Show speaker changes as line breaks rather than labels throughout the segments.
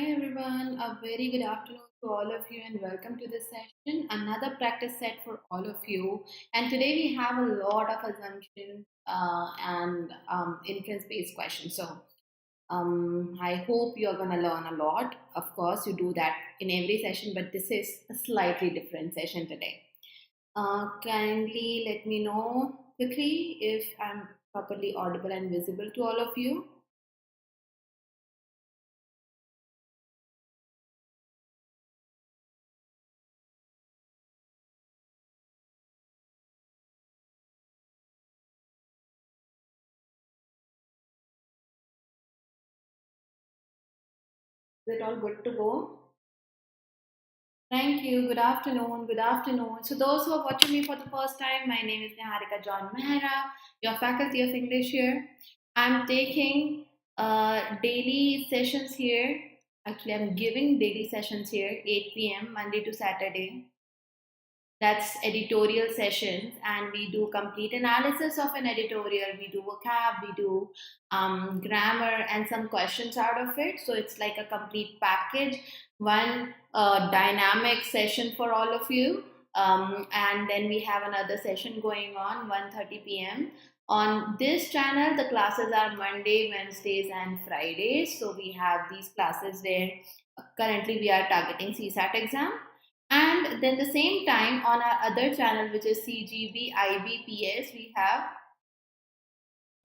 Hi everyone, a very good afternoon to all of you and welcome to this session. Another practice set for all of you. And today we have a lot of assumptions and inference based questions. So I hope you're going to learn a lot. Of course, you do that in every session, but this is a slightly different session today. Kindly let me know quickly if I'm properly audible and visible to all of you. Is it all good to go? Thank you. Good afternoon. Good afternoon. So, those who are watching me for the first time, my name is Niharika John Mehra, your faculty of English here. I'm taking daily sessions here. Actually, I'm giving daily sessions here, 8 p.m., Monday to Saturday. That's editorial sessions, and we do complete analysis of an editorial. We do vocab, we do grammar, and some questions out of it. So it's like a complete package, one dynamic session for all of you. And then we have another session going on 1:30 p.m. On this channel, the classes are Monday, Wednesdays, and Fridays. So we have these classes where currently we are targeting CSAT exam, and then the same time on our other channel, which is CGB IBPS, we have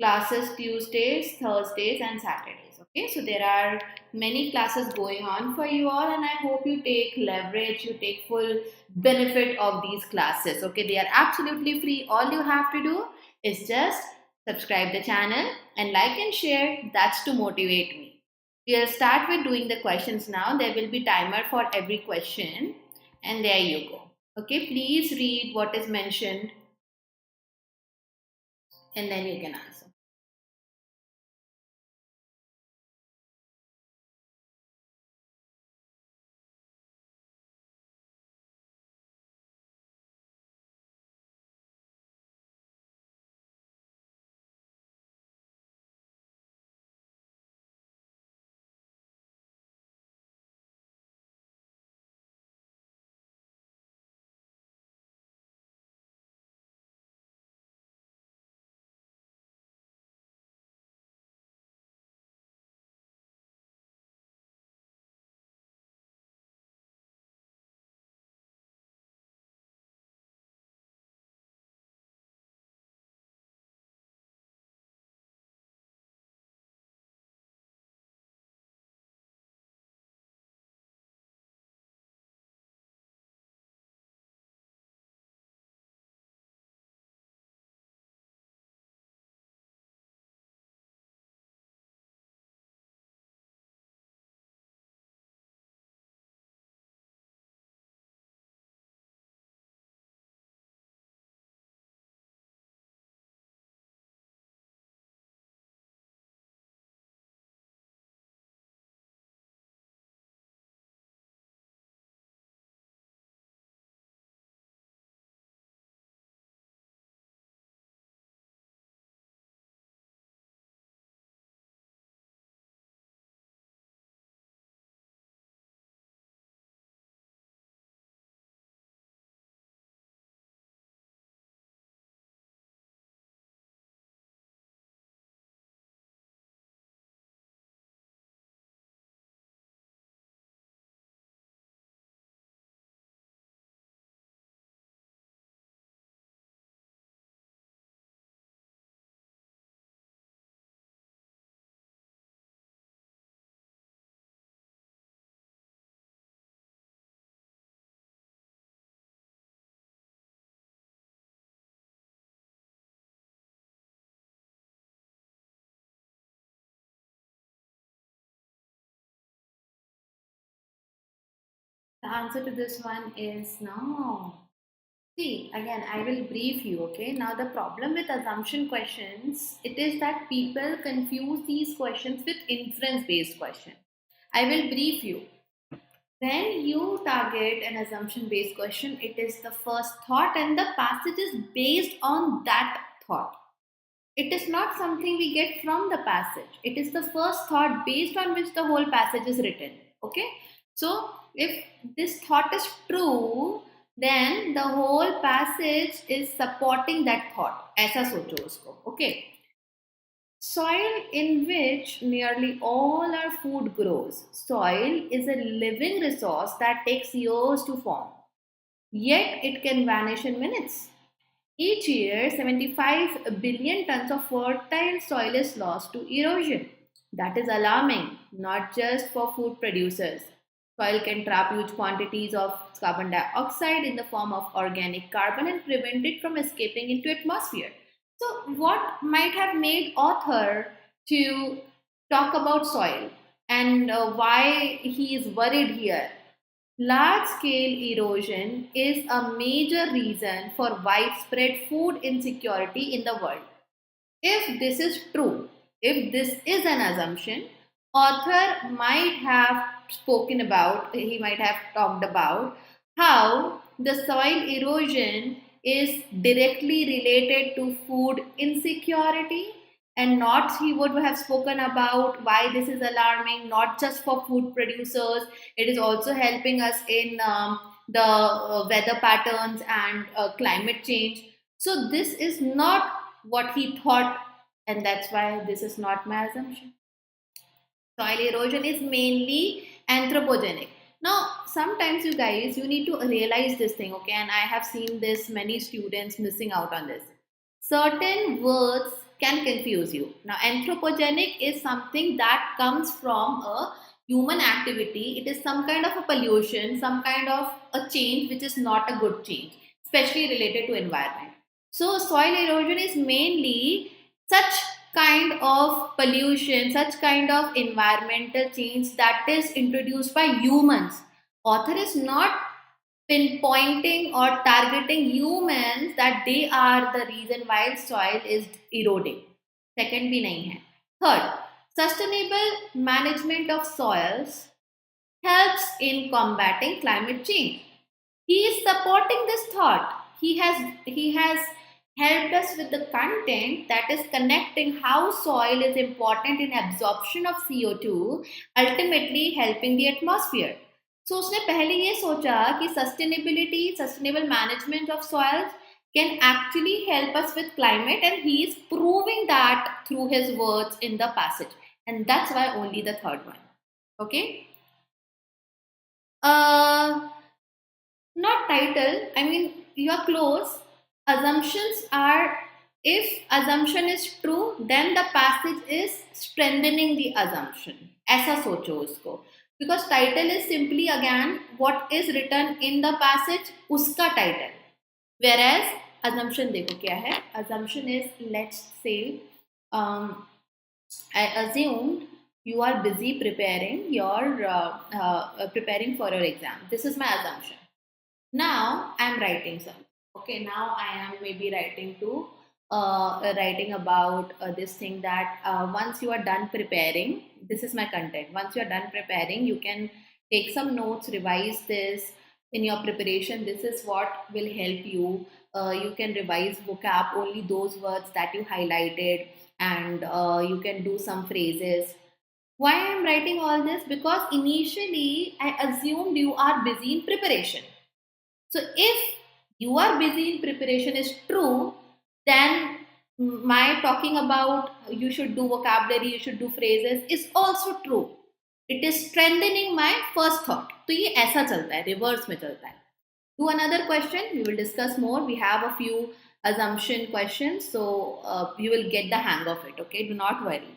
classes Tuesdays, Thursdays, and Saturdays. Okay, so there are many classes going on for you all, and I hope you take leverage, you take full benefit of these classes. Okay, they are absolutely free. All you have to do is just subscribe the channel and like and share. That's to motivate me. We'll start with doing the questions now. There will be timer for every question, and there you go. Okay, please read what is mentioned and then you can answer. The answer to this one is no. See, again, I will brief you, okay? Now, the problem with assumption questions, it is that people confuse these questions with inference-based questions. I will brief you. When you target an assumption-based question, it is the first thought and the passage is based on that thought. It is not something we get from the passage. It is the first thought based on which the whole passage is written. Okay, so if this thought is true, then the whole passage is supporting that thought. ऐसा सोचो उसको. Okay. Soil in which nearly all our food grows. Soil is a living resource that takes years to form, yet it can vanish in minutes. Each year, 75 billion tons of fertile soil is lost to erosion. That is alarming, not just for food producers. Soil can trap huge quantities of carbon dioxide in the form of organic carbon and prevent it from escaping into atmosphere. So, what might have made author to talk about soil and why he is worried here? Large scale erosion is a major reason for widespread food insecurity in the world. If this is true, if this is an assumption, author might have spoken about, he might have talked about how the soil erosion is directly related to food insecurity, and not he would have spoken about why this is alarming, not just for food producers, it is also helping us in the weather patterns and climate change. So this is not what he thought, and that's why this is not my assumption. Soil erosion is mainly anthropogenic. Now, sometimes you guys, you need to realize this thing, okay? And I have seen this many students missing out on this. Certain words can confuse you. Now, anthropogenic is something that comes from a human activity. It is some kind of a pollution, some kind of a change which is not a good change, especially related to environment. So, soil erosion is mainly such kind of pollution, such kind of environmental change that is introduced by humans. Author is not pinpointing or targeting humans that they are the reason why soil is eroding. Second भी नहीं है. Third, sustainable management of soils helps in combating climate change. He is supporting this thought. He has helped us with the content that is connecting how soil is important in absorption of CO2, ultimately helping the atmosphere. So उसने पहले ये सोचा कि sustainable management of soils can actually help us with climate, and he is proving that through his words in the passage, and that's why only the third one. Okay. uh Not title. I mean, you are close. Assumptions are, if assumption is true, then the passage is strengthening the assumption. ऐसा सोचो उसको. Because title is simply again what is written in the passage, उसका title. Whereas assumption देखो क्या है. Assumption is, let's say, I assumed you are busy preparing for your exam. This is my assumption. Now I'm writing some. Okay, now I am maybe writing about this thing that once you are done preparing, this is my content. Once you are done preparing, you can take some notes, revise this in your preparation. This is what will help you. You can revise vocab, only those words that you highlighted, and you can do some phrases. Why I'm writing all this? Because initially I assumed you are busy in preparation. So if you are busy in preparation is true, then my talking about you should do vocabulary, you should do phrases is also true. It is strengthening my first thought. तो ये ऐसा चलता है, reverse में चलता है. Do another question. We will discuss more. We have a few assumption questions, so you will get the hang of it. Okay, do not worry.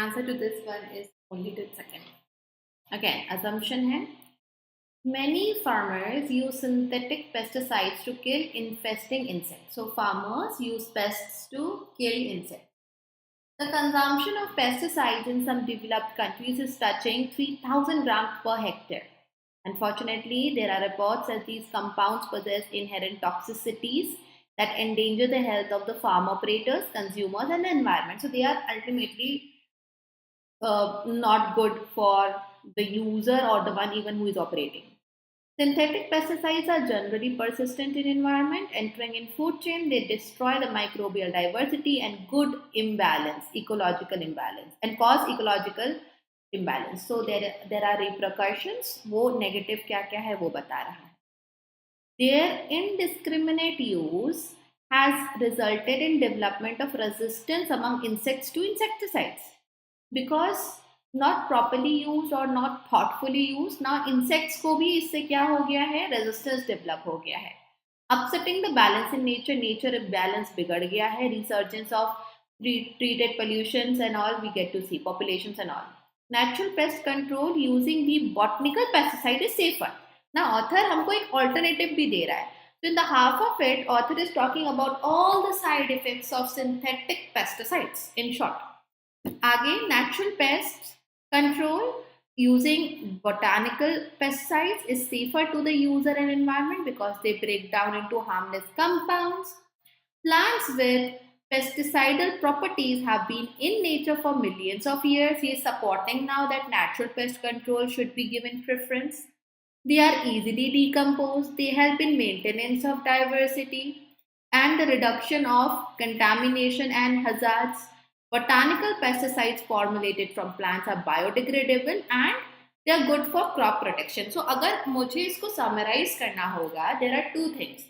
Answer to this one is only 2 seconds. Again, assumption है many farmers use synthetic pesticides to kill infesting insects. So farmers use pests to kill insects. The consumption of pesticides in some developed countries is touching 3,000 grams per hectare. Unfortunately, there are reports that these compounds possess inherent toxicities that endanger the health of the farm operators, consumers, and the environment. So they are ultimately not good for the user or the one even who is operating. Synthetic pesticides are generally persistent in environment. Entering in food chain, they destroy the microbial diversity and good imbalance, ecological imbalance, and cause ecological imbalance. So there are repercussions. वो negative क्या क्या है वो बता रहा है. Their indiscriminate use has resulted in development of resistance among insects to insecticides because not properly used or not thoughtfully used. Now insects को भी इससे क्या हो गया है, resistance develop हो गया है. Upsetting the balance in nature, nature balance बिगड़ गया है. Resurgence of treated pollutions and all we get to see, populations and all. Natural pest control using the botanical pesticide is safer. Now author हमको एक alternative भी दे रहा है. So in the half of it, author is talking about all the side effects of synthetic pesticides. In short, आगे natural pest control using botanical pesticides is safer to the user and environment because they break down into harmless compounds. Plants with pesticidal properties have been in nature for millions of years. He is supporting now that natural pest control should be given preference. They are easily decomposed. They help in maintenance of diversity and the reduction of contamination and hazards. Botanical pesticides formulated from plants are biodegradable and they are good for crop protection. So अगर मुझे इसको summarize करना होगा, there are two things.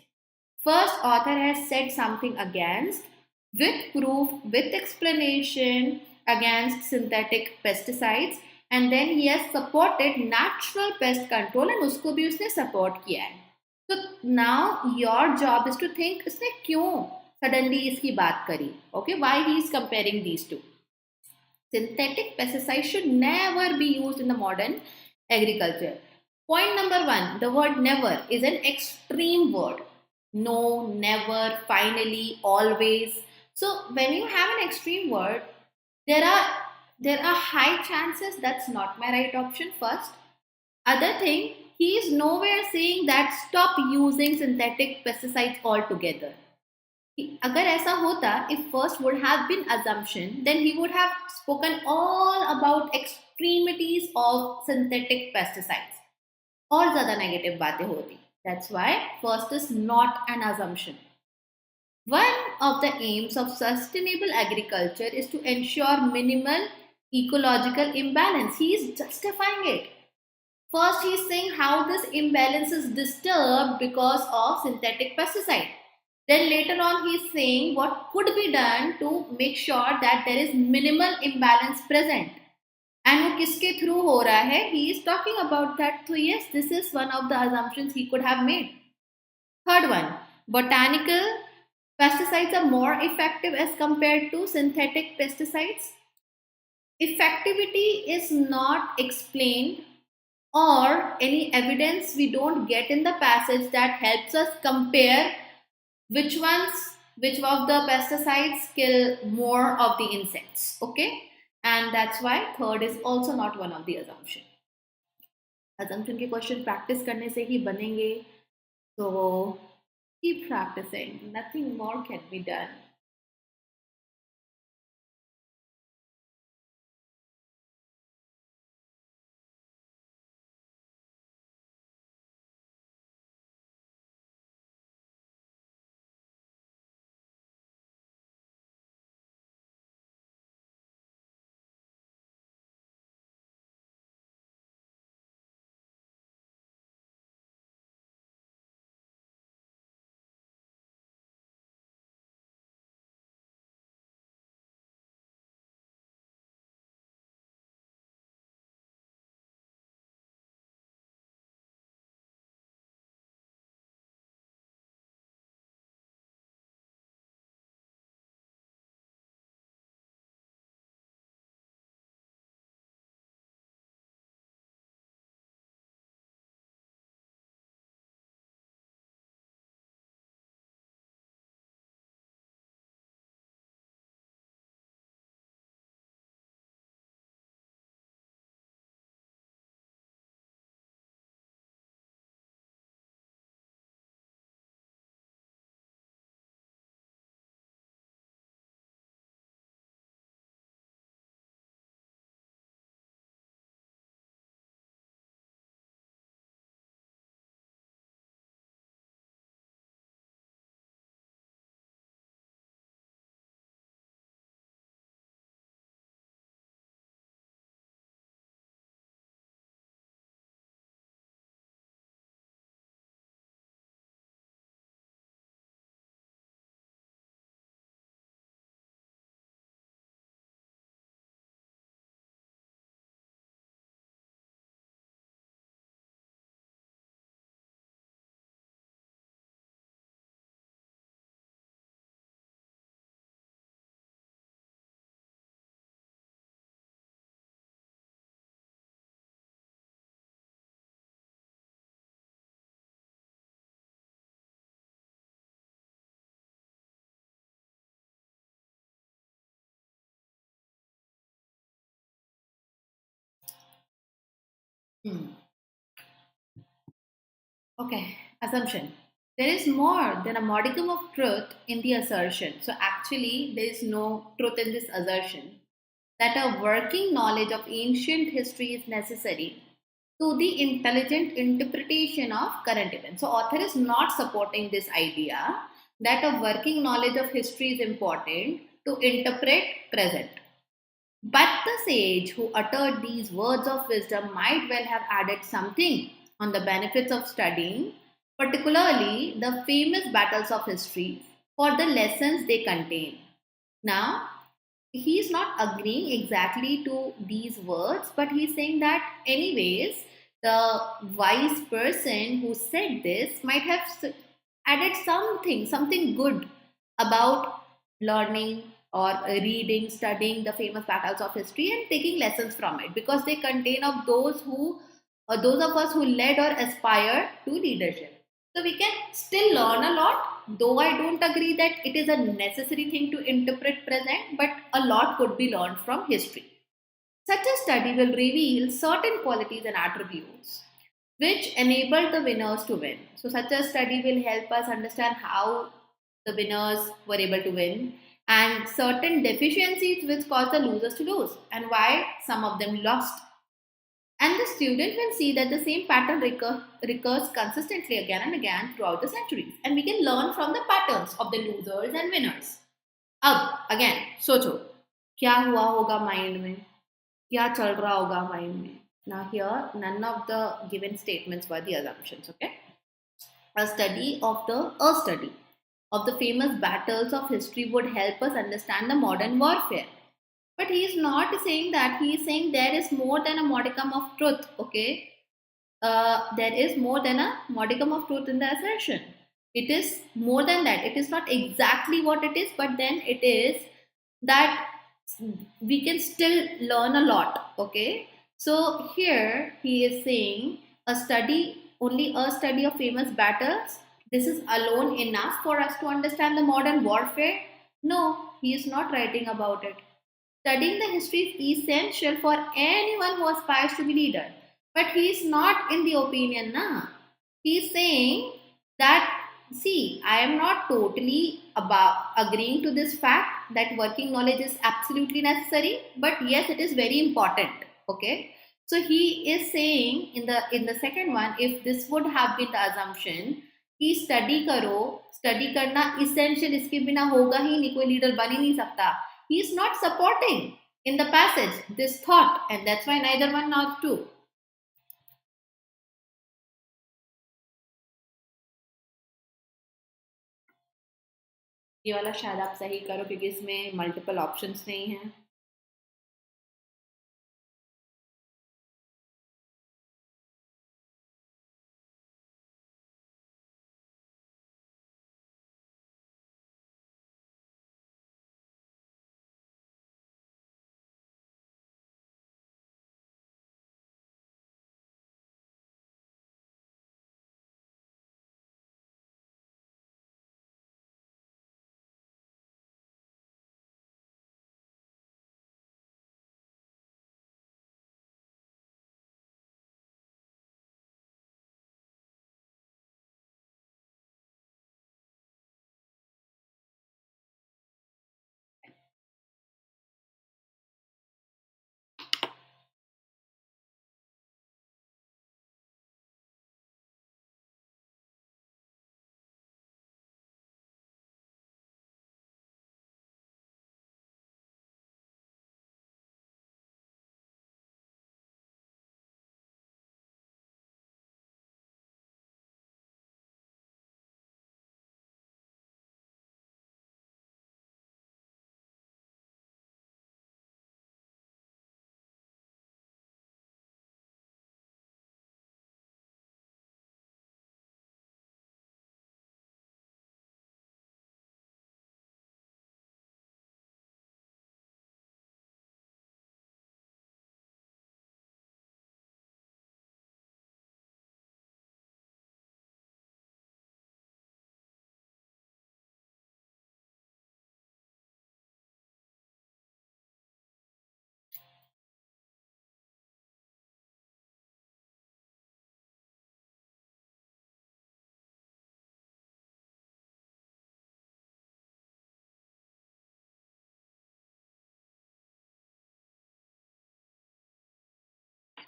First, author has said something against, with proof, with explanation against synthetic pesticides, and then he has supported natural pest control and उसको भी उसने support किया है. So now your job is to think इसने क्यों suddenly इसकी बात करी? Okay, why he is comparing these two? Synthetic pesticides should never be used in the modern agriculture. Point number one, the word never is an extreme word. No, never, finally, always. So when you have an extreme word, there are high chances that's not my right option first. Other thing, he is nowhere saying that stop using synthetic pesticides altogether. अगर ऐसा होता, if first would have been assumption, then he would have spoken all about extremities of synthetic pesticides. और ज़्यादा negative बातें होती. That's why first is not an assumption. One of the aims of sustainable agriculture is to ensure minimal ecological imbalance. He is justifying it. First, he is saying how this imbalance is disturbed because of synthetic pesticide. Then later on, he is saying what could be done to make sure that there is minimal imbalance present. And वो किसके through हो रहा है? He is talking about that. So yes, this is one of the assumptions he could have made. Third one, botanical pesticides are more effective as compared to synthetic pesticides. Effectivity is not explained or any evidence we don't get in the passage that helps us compare which of the pesticides kill more of the insects. Okay, and that's why third is also not one of the assumption. Assumption के question practice करने से ही बनेंगे. So keep practicing. Nothing more can be done. Hmm. Okay, assumption. There is more than a modicum of truth in the assertion. So, actually, there is no truth in this assertion that a working knowledge of ancient history is necessary to the intelligent interpretation of current events. So, author is not supporting this idea that a working knowledge of history is important to interpret present. But the sage who uttered these words of wisdom might well have added something on the benefits of studying, particularly the famous battles of history, for the lessons they contain. Now, he's not agreeing exactly to these words, but he's saying that, anyways, the wise person who said this might have added something good about learning or reading, studying the famous battles of history and taking lessons from it, because they contain of those who, or those of us who led or aspire to leadership. So we can still learn a lot, though I don't agree that it is a necessary thing to interpret present, but a lot could be learned from history. Such a study will reveal certain qualities and attributes which enable the winners to win. So, such a study will help us understand how the winners were able to win and certain deficiencies which caused the losers to lose and why some of them lost. And the student will see that the same pattern recurs consistently again and again throughout the centuries. And we can learn from the patterns of the losers and winners. अब again सोचो क्या हुआ होगा mind में क्या चल रहा होगा माइंड में. Now here none of the given statements were the assumptions. Okay, a study of the famous battles of history would help us understand the modern warfare. But he is not saying that. He is saying there is more than a modicum of truth. Okay, there is more than a modicum of truth in the assertion. It is more than that. It is not exactly what it is, but then it is that we can still learn a lot. Okay, so here he is saying only a study of famous battles. This is alone enough for us to understand the modern warfare. No, he is not writing about it. Studying the history is essential for anyone who aspires to be leader. But he is not in the opinion na. He is saying that, see, I am not totally about agreeing to this fact that working knowledge is absolutely necessary, but yes, it is very important. Okay. So he is saying in the second one, if this would have been the assumption कि study करना essential, इसके बिना होगा ही नहीं, कोई leader बन ही नहीं सकता. He is not supporting in the passage this thought, and that's why neither one nor two. ये वाला शायद आप सही करो क्योंकि इसमें मल्टीपल ऑप्शंस नहीं है.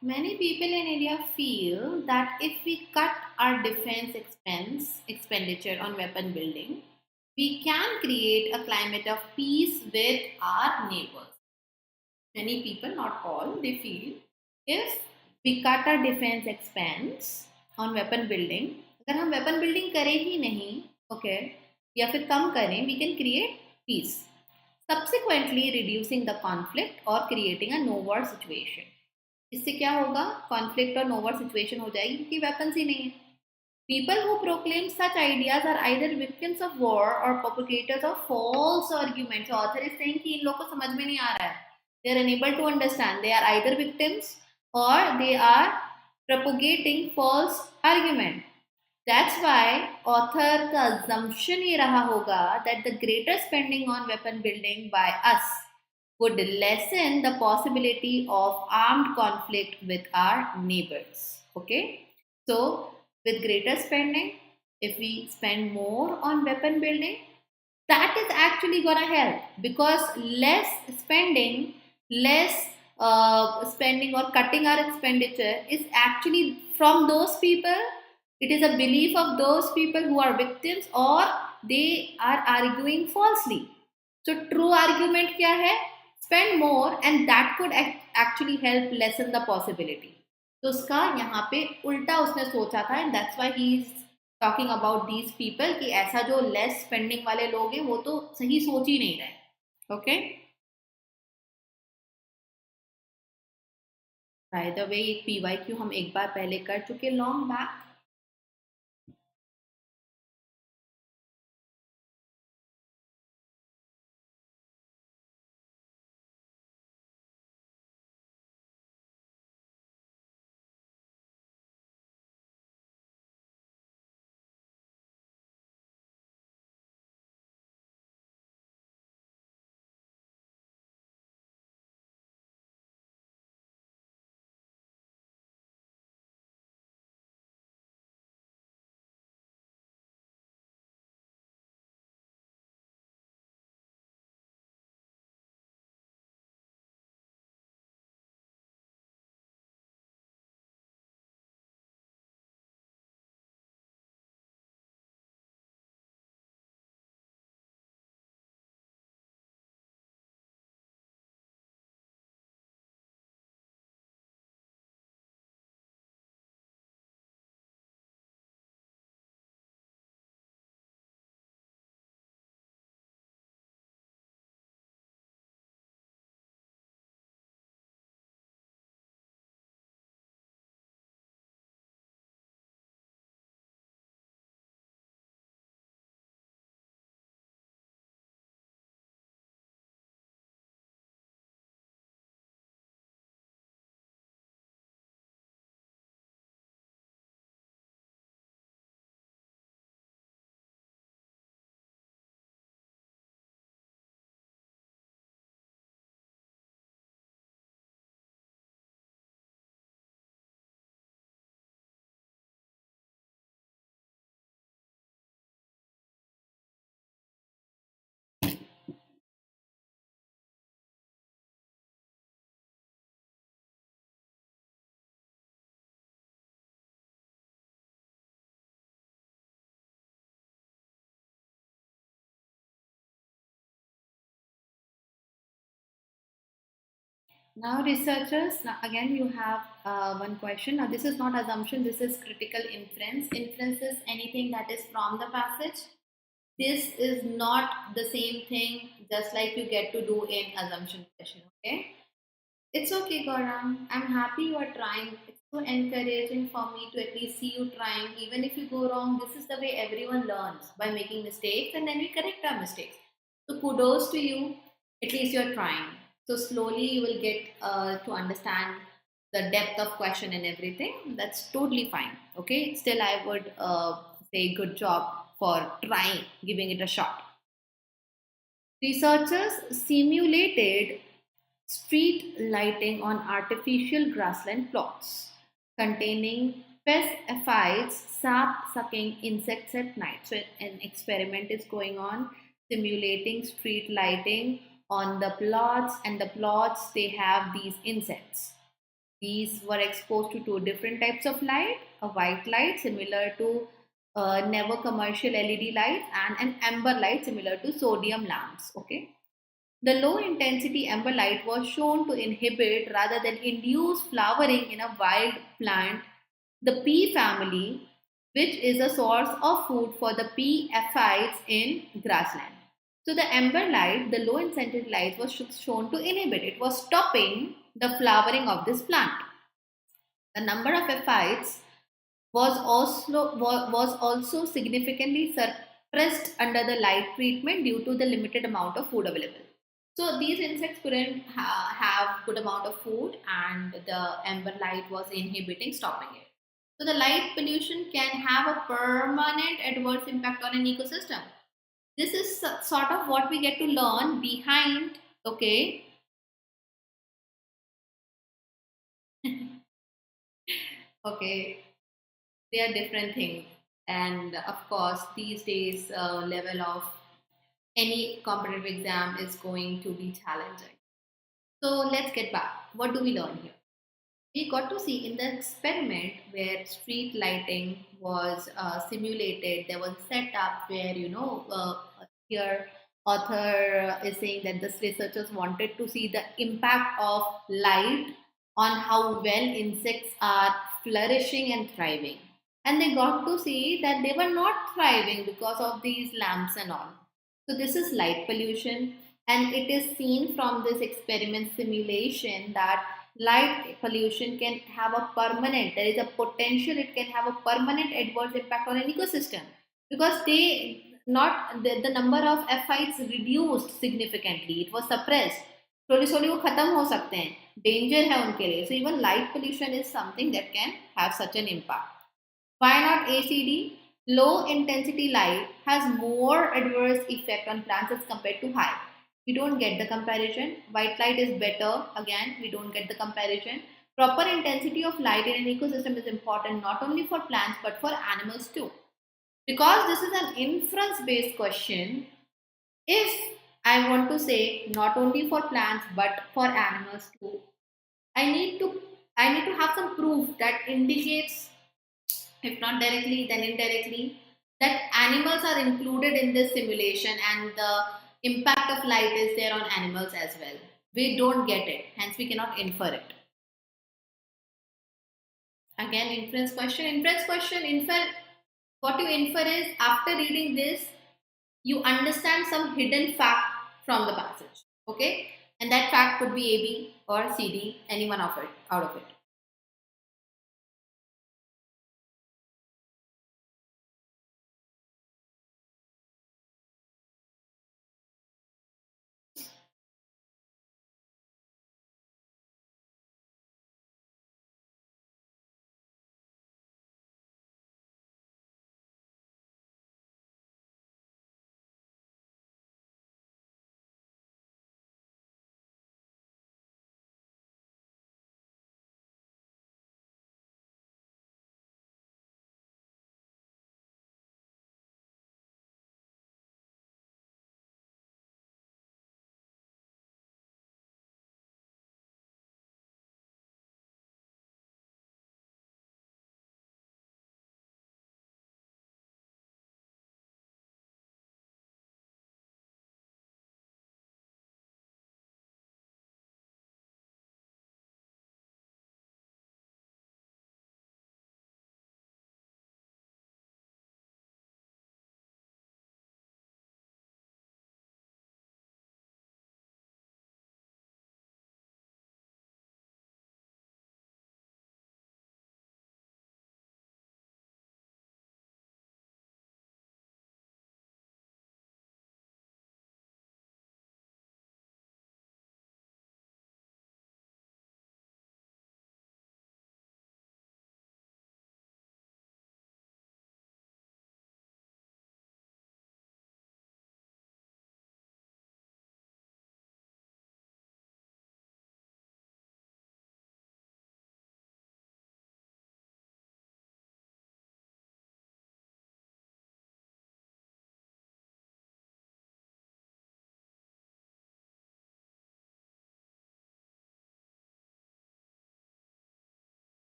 Many people in India feel that if we cut our defense expenditure on weapon building, we can create a climate of peace with our neighbors. Many people, not all, they feel if we cut our defense expense on weapon building, अगर हम weapon building करें ही नहीं, okay, या फिर कम करें, we can create peace, subsequently reducing the conflict or creating a no war situation. इससे क्या होगा? कॉन्फ्लिक्ट और no war situation हो जाएगी क्योंकि weapons ही नहीं है. People who proclaim such ideas are either victims of war or perpetrators of false arguments. So author is saying कि इन लोगों को समझ में नहीं आ रहा है. They are unable to understand. They are either victims or they are propagating false argument. That's why author का assumption ये रहा होगा that the greater spending on weapon building by us would lessen the possibility of armed conflict with our neighbors. Okay, so with greater spending, if we spend more on weapon building, that is actually gonna help, because less spending, spending or cutting our expenditure is actually from those people. It is a belief of those people who are victims or they are arguing falsely. So true argument क्या है? Spend more and that could actually help lessen the possibility. तो उसका यहाँ पे उल्टा उसने सोचा था, and that's why he is talking about these people कि ऐसा जो less spending वाले लोग हैं वो तो सही सोच ही नहीं रहे. Okay? By the way, PYQ हम एक बार पहले कर चुके long back. Now researchers, now again you have one question. Now this is not assumption, this is critical inference. Inference is anything that is from the passage. This is not the same thing just like you get to do in assumption session, okay? It's okay, Gaurang. I'm happy you are trying. It's so encouraging for me to at least see you trying. Even if you go wrong, this is the way everyone learns, by making mistakes and then we correct our mistakes. So kudos to you. At least you're trying. So slowly you will get to understand the depth of question and everything. That's totally fine. Okay. Still, I would say good job for trying, giving it a shot. Researchers simulated street lighting on artificial grassland plots containing pest-aphids, sap-sucking insects at night. So an experiment is going on simulating street lighting on the plots, and the plots they have these insects. These were exposed to two different types of light: a white light similar to never commercial LED lights, and an amber light similar to sodium lamps. Okay. The low intensity amber light was shown to inhibit rather than induce flowering in a wild plant, the pea family, which is a source of food for the pea aphids in grassland. So the amber light, the low intensity light, was shown to inhibit. It was stopping the flowering of this plant. The number of aphids was also significantly suppressed under the light treatment due to the limited amount of food available. So these insects couldn't have good amount of food, and the amber light was inhibiting, stopping it. So the light pollution can have a permanent adverse impact on an ecosystem. This is sort of what we get to learn behind. Okay. Okay, they are different things, and of course these days level of any competitive exam is going to be challenging. So let's get back. What do we learn here? We got to see in the experiment where street lighting was simulated. There was a setup where, here author is saying that the researchers wanted to see the impact of light on how well insects are flourishing and thriving. And they got to see that they were not thriving because of these lamps and all. So this is light pollution, and it is seen from this experiment simulation that light pollution can have a permanent, there is a potential it can have a permanent adverse impact on an ecosystem, because the number of aphids reduced significantly, it was suppressed. slowly slowly वो खत्म हो सकते हैं, danger है उनके लिए. So even light pollution is something that can have such an impact. Why not ACD? Low intensity light has more adverse effect on plants as compared to high. We don't get the comparison. White light is better. Again, we don't get the comparison. Proper intensity of light in an ecosystem is important not only for plants but for animals too. Because this is an inference based question, if I want to say not only for plants but for animals too, I need to I need to have some proof that indicates, if not directly, then indirectly, that animals are included in this simulation and the impact of light is there on animals as well. We don't get it, hence, we cannot infer it. Again, inference question. What you infer is after reading this, you understand some hidden fact from the passage. Okay? And that fact could be AB or CD, any one of it out of it.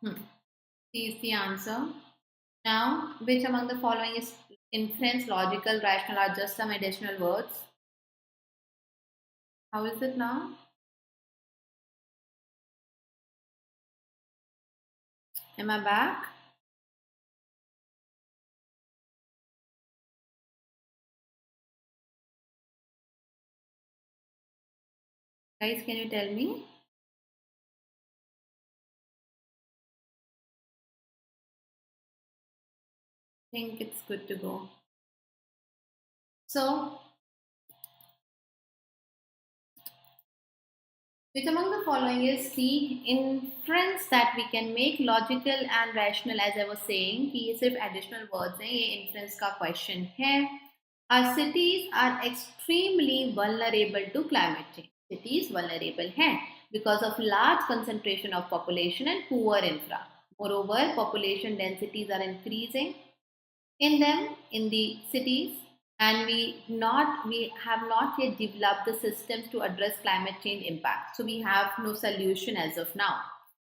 Hmm. C is the answer. Now, which among the following is inference, logical, rational, or just some additional words? How is it now? Am I back? Guys, can you tell me? I think it's good to go. So, which among the following is the inference that we can make logical and rational, as I was saying कि ये सिर्फ additional words हैं, ये inference का question है. Our cities are extremely vulnerable to climate change. Cities vulnerable हैं because of large concentration of population and poor infra. Moreover, population densities are increasing in them in the cities, and we have not yet developed the systems to address climate change impact, so we have no solution as of now.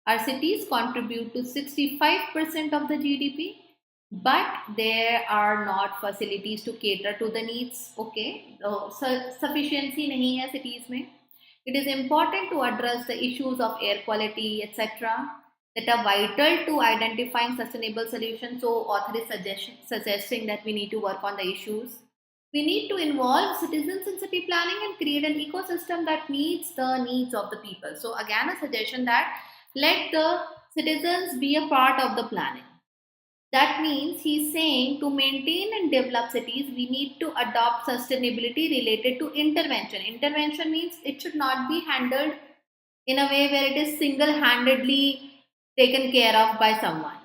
Our cities contribute to 65% of the GDP, but there are not facilities to cater to the needs. Okay, sufficiency nahi hai cities mein. It is important to address the issues of air quality, etc., that are vital to identifying sustainable solutions. So, author is suggesting that we need to work on the issues. We need to involve citizens in city planning and create an ecosystem that meets the needs of the people. So, again, a suggestion that let the citizens be a part of the planning. That means he's saying to maintain and develop cities, we need to adopt sustainability related to intervention. Intervention means it should not be handled in a way where it is single handedly taken care of by someone.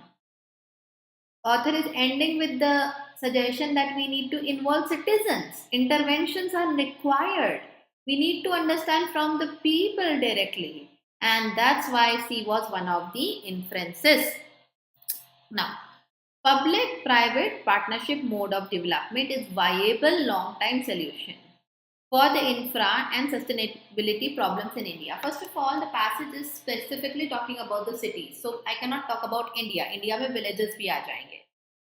Author is ending with the suggestion that we need to involve citizens. Interventions are required. We need to understand from the people directly. And that's why C was one of the inferences. Now, public-private partnership mode of development is viable long-time solution for the infra and sustainability problems in India. First of all, the passage is specifically talking about the cities. So I cannot talk about India. India में villages भी आ जाएंगे.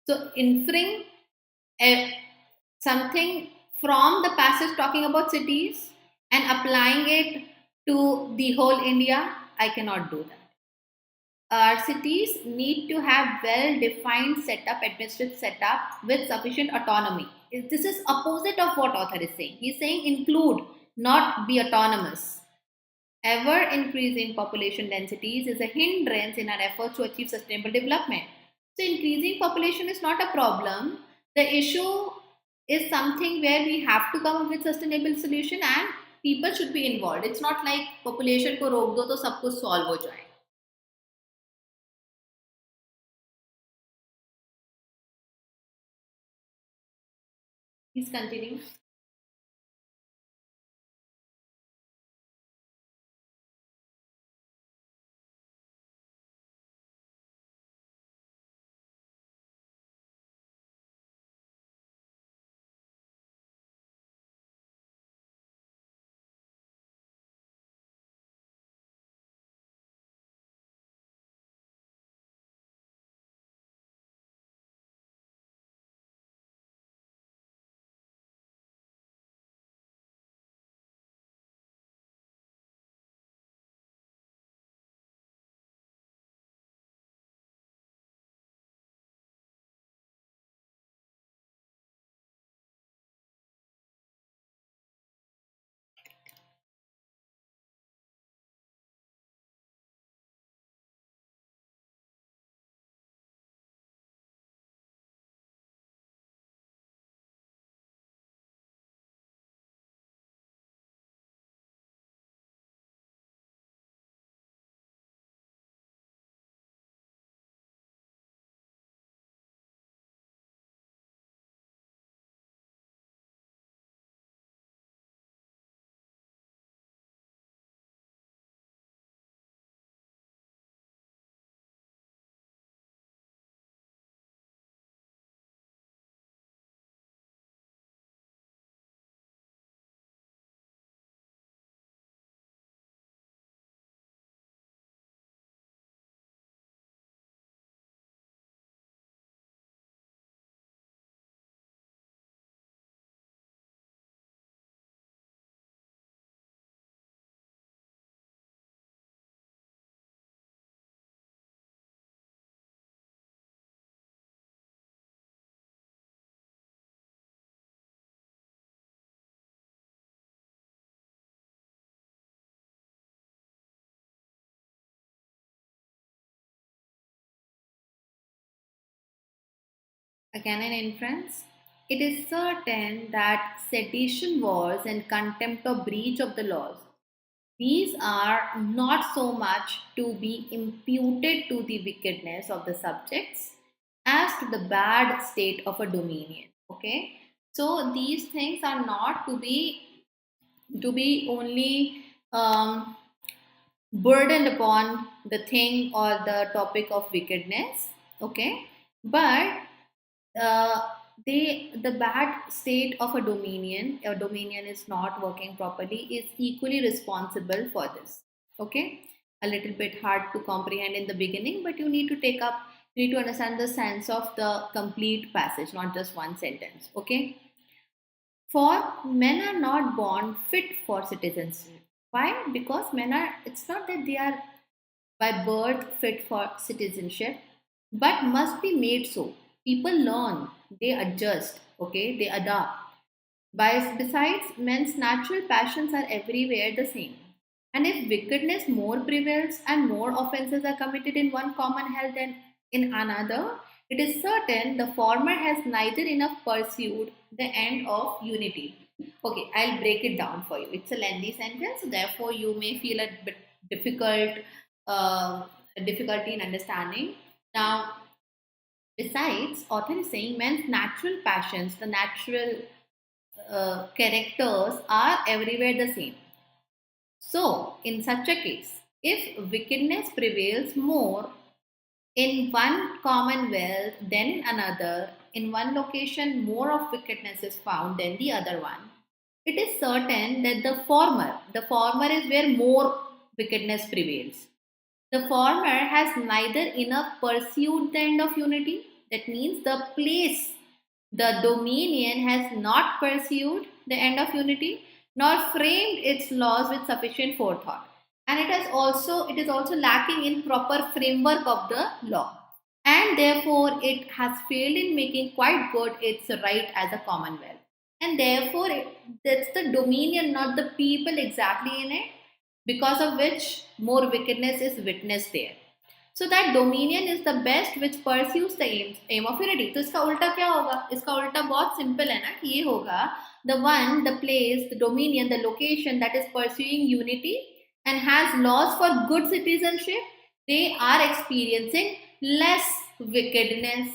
So inferring something from the passage talking about cities and applying it to the whole India, I cannot do that. Our cities need to have well-defined setup, administrative setup with sufficient autonomy. This is opposite of what author is saying. He's saying include, not be autonomous. Ever increasing population densities is a hindrance in our efforts to achieve sustainable development. So increasing population is not a problem. The issue is something where we have to come up with sustainable solution and people should be involved. It's not like population को रोक दो तो सब कुछ solve हो जाए. Please continue. Again, an inference. It is certain that sedition wars and contempt or breach of the laws, these are not so much to be imputed to the wickedness of the subjects as to the bad state of a dominion. Okay, so these things are not to be only burdened upon the thing or the topic of wickedness. Okay, but uh, the bad state of a dominion is not working properly, is equally responsible for this. Okay, a little bit hard to comprehend in the beginning, but you need to understand the sense of the complete passage, not just one sentence. Okay, for men are not born fit for citizenship. Why? Because men are, it's not that they are by birth fit for citizenship, but must be made so. People learn, they adjust, okay, they adapt. Besides, men's natural passions are everywhere the same. And if wickedness more prevails and more offenses are committed in one common hell than in another, it is certain the former has neither enough pursued the end of unity. Okay, I'll break it down for you. It's a lengthy sentence, so therefore you may feel a bit uh, difficulty in understanding. Now, besides, author is saying men's natural passions, the natural characters are everywhere the same. So, in such a case, if wickedness prevails more in one commonwealth than in another, in one location more of wickedness is found than the other one, it is certain that the former is where more wickedness prevails. The former has neither enough pursued the end of unity, that means the place, the dominion has not pursued the end of unity, nor framed its laws with sufficient forethought. And it is also lacking in proper framework of the law. And therefore it has failed in making quite good its right as a commonwealth. And therefore that's the dominion, not the people exactly in it, because of which more wickedness is witnessed there. So that dominion is the best which pursues the aim of unity. तो इसका उल्टा क्या होगा? इसका उल्टा बहुत simple है ना, कि ये होगा the one, the place, the dominion, the location that is pursuing unity and has laws for good citizenship, they are experiencing less wickedness.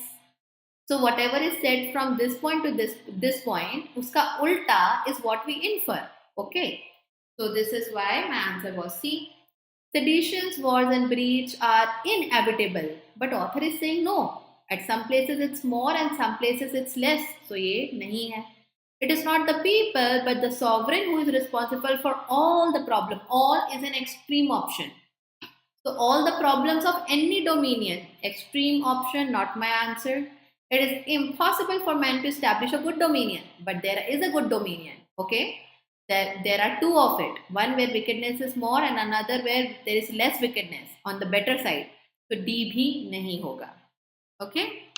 So whatever is said from this point to this point, uska ulta is what we infer. Okay. So this is why my answer was C. Seditions, wars, and breach are inevitable, but author is saying no. At some places it's more, and some places it's less. So ये नहीं है. It is not the people, but the sovereign who is responsible for all the problem. All is an extreme option. So all the problems of any dominion, extreme option, not my answer. It is impossible for man to establish a good dominion, but there is a good dominion. Okay, there are two of it. One where wickedness is more, and another where there is less wickedness on the better side. So D भी नहीं होगा. Okay.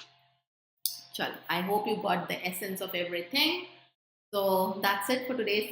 Chalo, I hope you got the essence of everything. So that's it for today's